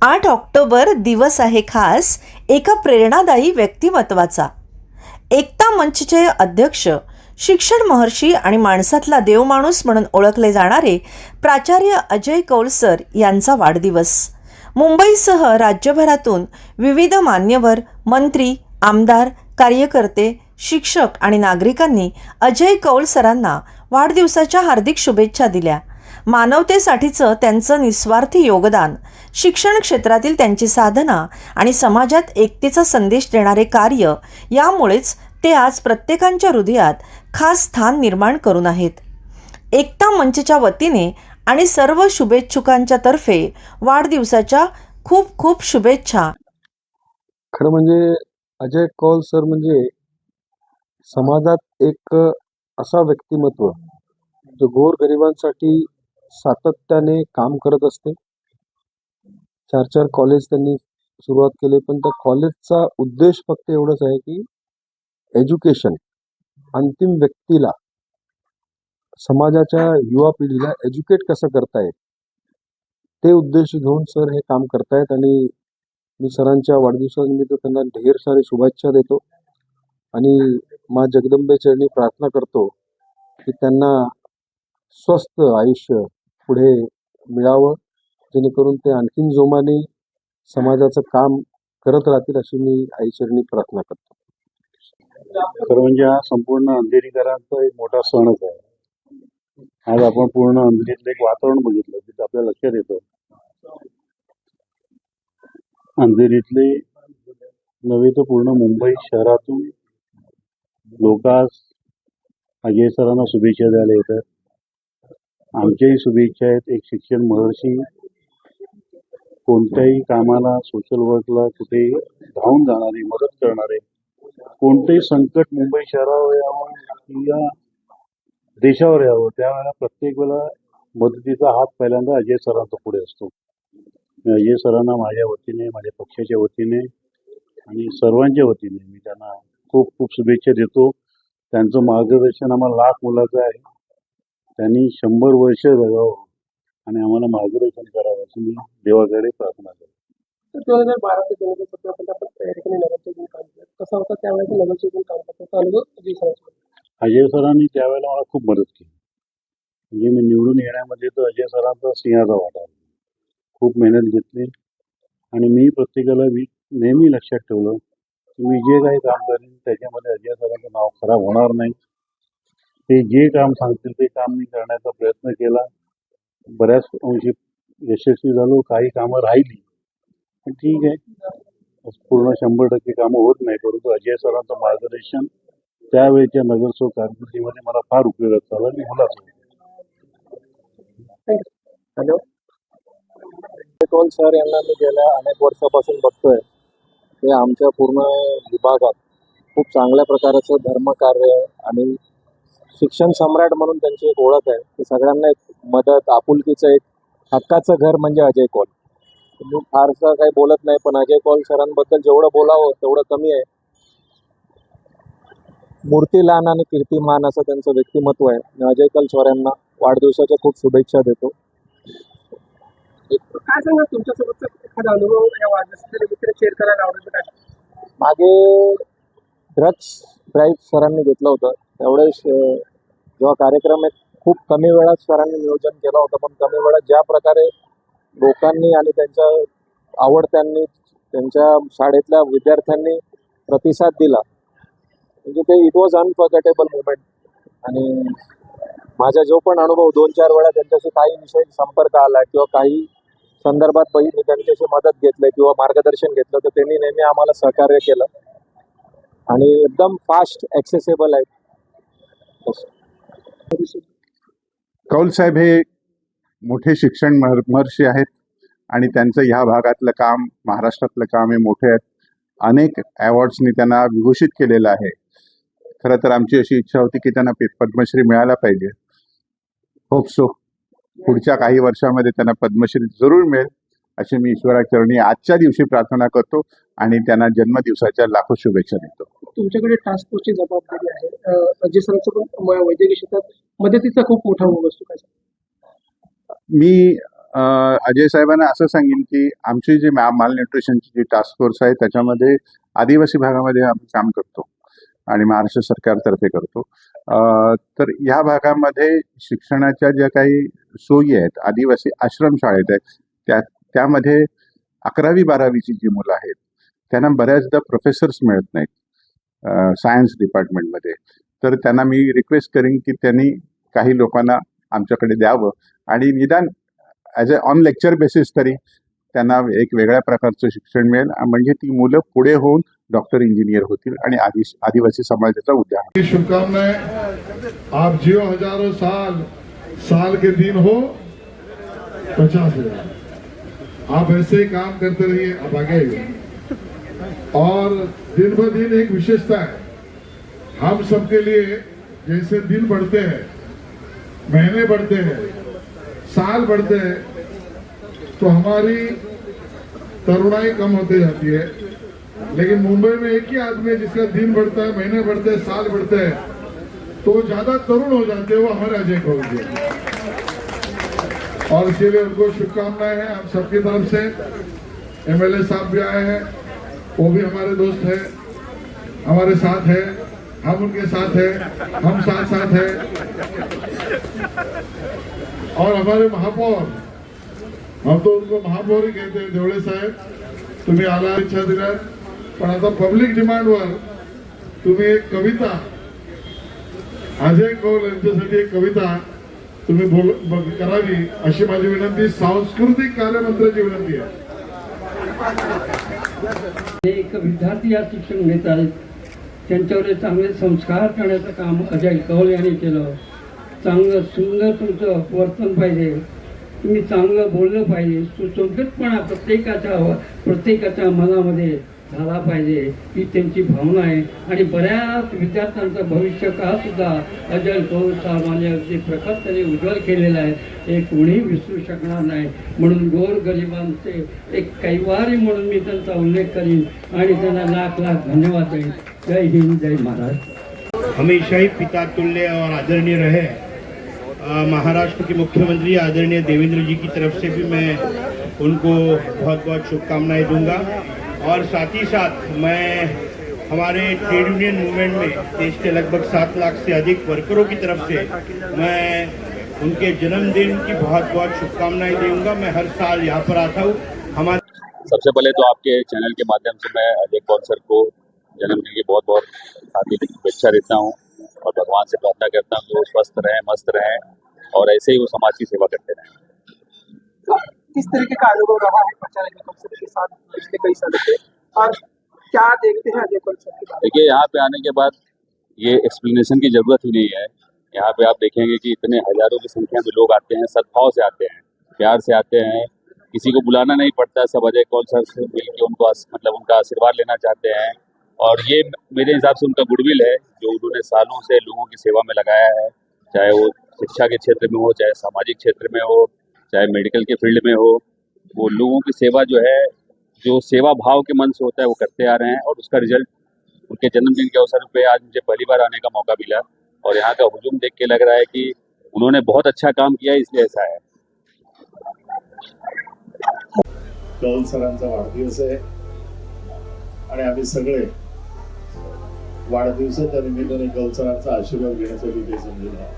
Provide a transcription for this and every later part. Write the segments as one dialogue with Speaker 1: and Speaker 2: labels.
Speaker 1: 8 October दिवस आहे खास एका प्रेरणादायी व्यक्तिमत्वाचा. एकता मंचचे अध्यक्ष, शिक्षण महर्षी आणि माणसातला देवमाणूस म्हणून ओळखले जाणारे प्राचार्य अजय कौल सर यांचा वाढदिवस. मुंबईसह राज्यभरातून विविध मान्यवर, मंत्री, आमदार, कार्यकर्ते, शिक्षक आणि नागरिकांनी अजय कौल सरांना वाढदिवसाच्या हार्दिक शुभेच्छा दिल्या. मानवतेसाठीचं त्यांचं निस्वार्थी योगदान, शिक्षण क्षेत्रातील त्यांची साधना आणि समाजात एकतेचा संदेश देणारे कार्य यामुळेच ते आज प्रत्येकाच्या हृदयात खास स्थान निर्माण करून आहेत. एकता मंचच्या वतीने आणि सर्व शुभेच्छुकांच्या तर्फे वाढदिवसाच्या खूप खूप शुभेच्छा.
Speaker 2: खरं म्हणजे अजय कौल सर म्हणजे समाजात एक असा व्यक्तिमत्व जो गोरगरिबांसाठी सातत्याने काम करत असते. 4 कॉलेज त्यांनी सुरुवात केले, पण त्या कॉलेजचा उद्देश फक्त एवढंच आहे की एज्युकेशन, अंतिम व्यक्तीला, समाजाच्या युवा पिढीला एज्युकेट कसं करता येईल ते उद्देश घेऊन सर हे काम करतायत. आणि मी सरांच्या वाढदिवसानिमित्त त्यांना ढेर सारे शुभेच्छा देतो आणि मा जगदंबेचरणी प्रार्थना करतो की त्यांना स्वस्थ आयुष्य पुढे मिळावं, जेणेकरून ते आणखीन जोमाने समाजाचं काम करत राहतील, अशी मी आईचरणी प्रार्थना करतो.
Speaker 3: खरं म्हणजे हा संपूर्ण अंधेरीकरांचा एक मोठा सणच आहे. आज आपण पूर्ण अंधेरीतलं एक वातावरण बघितलं तिथं आपल्या लक्षात येतं, अंधेरीतले नव्हे तर पूर्ण मुंबई शहरातून लोक आज अजय सरांना शुभेच्छा द्यायला येतात. आमच्याही शुभेच्छा आहेत. एक शिक्षण महर्षी, कोणत्याही कामाला, सोशल वर्कला कुठेही धावून जाणारे, मदत करणारे, कोणतेही संकट मुंबई शहरावर यावं किंवा देशावर यावं त्यावेळेला प्रत्येक वेळेला मदतीचा हात पहिल्यांदा अजय सरांचा पुढे असतो. अजय सरांना माझ्या वतीने, माझ्या पक्षाच्या वतीने आणि सर्वांच्या वतीने मी त्यांना खूप खूप शुभेच्छा देतो. त्यांचं मार्गदर्शन आम्हाला लाख मोलाचं आहे. त्यांनी 100 वर्ष जगावं आणि आम्हाला मार्गदर्शन करावं अशी मी देवाकडे प्रार्थना करतो.
Speaker 4: 2012 ते 2017 पर्यंत आपण त्या ठिकाणी नगरसेवक काम केलं. कसा होता त्यावेळेस नगरसेवक काम करतो अनुभव अजय सरांचा?
Speaker 3: अजय सरांनी त्यावेळेला मला खूप मदत केली. म्हणजे मी निवडून येण्यामध्ये तर अजय सरांचा सिंहाचा वाटा. खूप मेहनत घेतली आणि मी प्रत्येकाला नेहमी लक्षात ठेवलं की मी जे काही काम करेन त्याच्यामध्ये अजय सरांचं नाव खराब होणार नाही. ते जे काम सांगतील ते काम मी करण्याचा प्रयत्न केला. बऱ्याच अंशी यशस्वी झालो. काही कामं राहिली पण ठीक आहे, पूर्ण 100% कामं होत नाही, परंतु अजय सरांचं मार्गदर्शन त्यावेळेच्या नगरसेवक कारकिर्दीमध्ये मला फार उपयोगात झालं आणि मुलाच.
Speaker 4: हॅलो,
Speaker 2: कौल सर यांना मी गेल्या अनेक वर्षापासून बघतोय. ते आमच्या पूर्ण विभागात खूप चांगल्या प्रकारचं धर्मकार्य आणि शिक्षण सम्राट म्हणून त्यांची एक ओळख आहे. ते सगळ्यांना एक मदत, आपुलकीचं एक हक्काचं घर म्हणजे अजय कौल. मी फारसं काही बोलत नाही, पण अजय कौल सरांबद्दल जेवढं बोलावं तेवढं कमी आहे. मूर्तीलान आणि कीर्तिमान असं त्यांचं व्यक्तिमत्व आहे. मी अजय कौल सर यांना वाढदिवसाच्या खूप शुभेच्छा देतो.
Speaker 4: काय सांगा तुमच्यासोबतचा एखादा अनुभव या वाढदिवसाच्या निमित्ताने शेअर करायला आवडेल का?
Speaker 2: मागे ड्रग्स ड्राईव्ह सरांनी घेतलं होतं. त्यावेळेस जेव्हा कार्यक्रम खूप कमी वेळात सरांनी नियोजन केलं होतं, पण कमी वेळात ज्या प्रकारे लोकांनी आणि त्यांच्या आवडत्यांनी, त्यांच्या शाळेतल्या विद्यार्थ्यांनी प्रतिसाद दिला, म्हणजे ते इट वॉज अनफॉरगेटेबल मुमेंट. आणि माझा जो पण अनुभव 2-4 वेळा त्यांच्याशी काही विषय संपर्क आला किंवा काही संदर्भात मी त्यांच्याशी मदत घेतली किंवा मार्गदर्शन घेतलं, तर त्यांनी नेहमी आम्हाला सहकार्य केलं आणि एकदम फास्ट ॲक्सेसेबल आहे.
Speaker 5: कौल साहेब हे मोठे शिक्षण महर्षी आहेत आणि त्यांचं ह्या भागातलं काम, महाराष्ट्रातलं काम हे मोठे आहेत. अनेक अवॉर्ड्सनी त्यांना विभूषित केलेलं आहे. खरं तर आमची अशी इच्छा होती की त्यांना पद्मश्री मिळायला पाहिजे. होप सो पुढच्या काही वर्षामध्ये त्यांना पद्मश्री जरूर मिळेल अशी मी ईश्वराचरणी आजच्या दिवशी प्रार्थना करतो आणि त्यांना जन्मदिवसाच्या लाखो शुभेच्छा देतो.
Speaker 4: तुमच्याकडे टास्क फोर्सची जबाबदारी आहे. अजय सरांचं पण वैद्यकीय क्षेत्रात मदतीचा खूप मोठा भाग असतो. काय
Speaker 5: मी अजय साहेबांना असं सांगेन की आमची जी माल न्यूट्रिशनची जी टास्क फोर्स आहे त्याच्यामध्ये आदिवासी भागामध्ये आम्ही काम करतो आणि महाराष्ट्र सरकारतर्फे करतो. तर ह्या भागामध्ये शिक्षणाच्या ज्या काही सोयी आहेत, आदिवासी आश्रमशाळेत आहेत, त्यामध्ये 11वी-12वीची जी मुलं आहेत त्यांना बऱ्याचदा प्रोफेसर्स मिळत नाहीत सायन्स डिपार्टमेंटमध्ये. तर त्यांना मी रिक्वेस्ट करीन की त्यांनी काही लोकांना आमच्याकडे द्यावं आणि निदान as a on lecture basis तरी त्यांना एक वेगळ्या प्रकारचं शिक्षण मिळेल, म्हणजे ती मुलं पुढे होऊन डॉक्टर इंजिनियर होतील आणि आदिवासी समाजाचा उद्धार.
Speaker 6: शुभकामनाएं. आप जियो हजारों साल, साल के दिन हो 50,000. आप ऐसे ही काम करते रहिए, आप आगे आइए. और दिन ब दिन एक विशेषता है, हम सबके लिए जैसे दिन बढ़ते हैं, महीने बढ़ते हैं, साल बढ़ते हैं, तो हमारी तरुणाई कम होती जाती है. लेकिन मुंबई में एक ही आदमी है जिसका दिन बढ़ता है, महीने बढ़ते हैं, साल बढ़ते हैं, तो ज्यादा तरुण हो जाते हैं, वो हमारे अजय कौल जी. और इसके लिए उनको शुभकामनाएं हैं हम सबकी तरफ से. एमएलए साहब भी आए हैं, वो भी हमारे दोस्त हैं, हमारे साथ हैं, हम उनके साथ हैं, हम साथ साथ हैं. और हमारे महापौर, हम तो उनको महापौर ही कहते हैं, देवळे साहेब, तुम्ही आला इच्छा दिल्यात, पण आता पब्लिक डिमांडवर तुम्ही एक कविता, अजय कौल यांच्यासाठी एक कविता तुम्ही करावी अशी माझी विनंती, सांस्कृतिक कार्यमंत्र्याची विनंती आहे.
Speaker 7: एक विद्यार्थी या शिक्षण घेत आहेत, त्यांच्यावर चांगले संस्कार करण्याचं काम अजय कौल यांनी केलं. चांगलं सुंदर तुमचं वर्तन पाहिजे, तुम्ही चांगलं बोललं पाहिजे, सुसंगतपणा प्रत्येकाच्या मनामध्ये झाला पाहिजे, ही त्यांची भावना आहे. आणि बऱ्याच विद्यार्थ्यांचं भविष्य काळ सुद्धा अजय कौल साहेबांनी अगदी प्रखरपणे उज्ज्वल केलेलं आहे, हे कोणी विसरू शकणार नाही. म्हणून गोरगरिबांचे एक कैवारी म्हणून मी त्यांचा उल्लेख करीन आणि त्यांना लाख लाख धन्यवाद देईन. जय हिंद, जय महाराष्ट्र.
Speaker 8: हमेशा ही पिता तुल्य और आदरणीय रहे. महाराष्ट्र के मुख्यमंत्री आदरणीय देवेंद्र जी की तरफ से भी मैं उनको बहुत बहुत शुभकामनाएं दूंगा. और साथ ही साथ मैं हमारे ट्रेड यूनियन मूवमेंट में देश के लगभग 7 लाख से अधिक वर्करों की तरफ से मैं उनके जन्मदिन की बहुत बहुत शुभकामनाएं दूंगा. मैं हर साल यहाँ पर आता हूँ.
Speaker 9: सबसे पहले तो आपके चैनल के माध्यम से मैं अजय कौल सर को जन्मदिन की बहुत बहुत हार्दिक शुभेच्छा देता हूँ और भगवान से प्रार्थना करता हूँ कि वो स्वस्थ रहें, मस्त रहें और ऐसे ही वो समाज की सेवा करते रहें.
Speaker 4: किस तरीके का अनुभव रहा है प्रचार के साथ पिछले कई सालों से, और क्या देखते हैं अजय कौल सर के बारे में?
Speaker 9: देखिए, यहाँ पे आने के बाद ये एक्सप्लेनेशन की जरूरत ही नहीं है. यहाँ पे आप देखेंगे कि इतने हजारों की संख्या में लोग आते हैं, सद्भाव से आते हैं, प्यार से आते हैं, किसी को बुलाना नहीं पड़ता. सब अजय कौल सर से मिल के उनको मतलब उनका आशीर्वाद लेना चाहते हैं. और ये मेरे हिसाब से उनका गुडविल है जो उन्होंने सालों से लोगों की सेवा में लगाया है, चाहे वो शिक्षा के क्षेत्र में हो, चाहे सामाजिक क्षेत्र में हो, चाहे मेडिकल के फील्ड में हो. वो लोगों की सेवा जो है, जो सेवा भाव के मन से होता है, वो करते आ रहे हैं और उसका रिजल्ट उनके जन्मदिन के अवसर पे आज मुझे पहली बार आने का मौका मिला और यहाँ का हुजूम देख के लग रहा है कि उन्होंने बहुत अच्छा काम किया, इसलिए ऐसा है.
Speaker 3: कौल सरांचा वाढदिवस आहे आणि आम्ही सगळे वाढदिवसाच्या निमित्ताने कौल सरांचा आशीर्वाद घेण्यासाठी ते जमलेलो आहोत.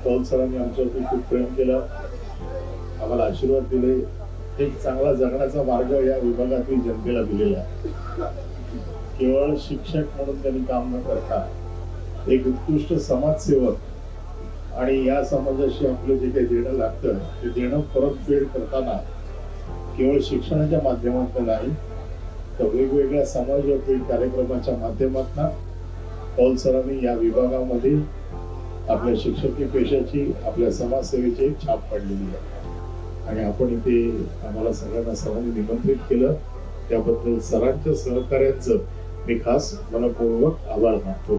Speaker 3: कौल सरांनी आमच्यावरती खूप प्रेम केलं, आम्हाला आशीर्वाद दिले, एक चांगला जगण्याचा मार्ग या विभागातील जनतेला दिलेला आहे. केवळ शिक्षक म्हणून त्यांनी काम न करता एक उत्कृष्ट समाजसेवक आणि या समाजाशी आपलं जे काही देणं लागतं ते देणं परतफेड करताना केवळ शिक्षणाच्या माध्यमातून नाही तर वेगवेगळ्या समाजोपयोगी कार्यक्रमाच्या माध्यमातून कौल सरांनी या विभागामध्ये आपल्या शिक्षकी पेशाची, आपल्या समाजसेवेची एक छाप पडलेली आहे. आणि आपण इथे आम्हाला सगळ्यांना सरांनी निमंत्रित केलं, त्याबद्दल सरांच्या सहकार्यांचं मी खास मनपूर्वक आभार मानतो.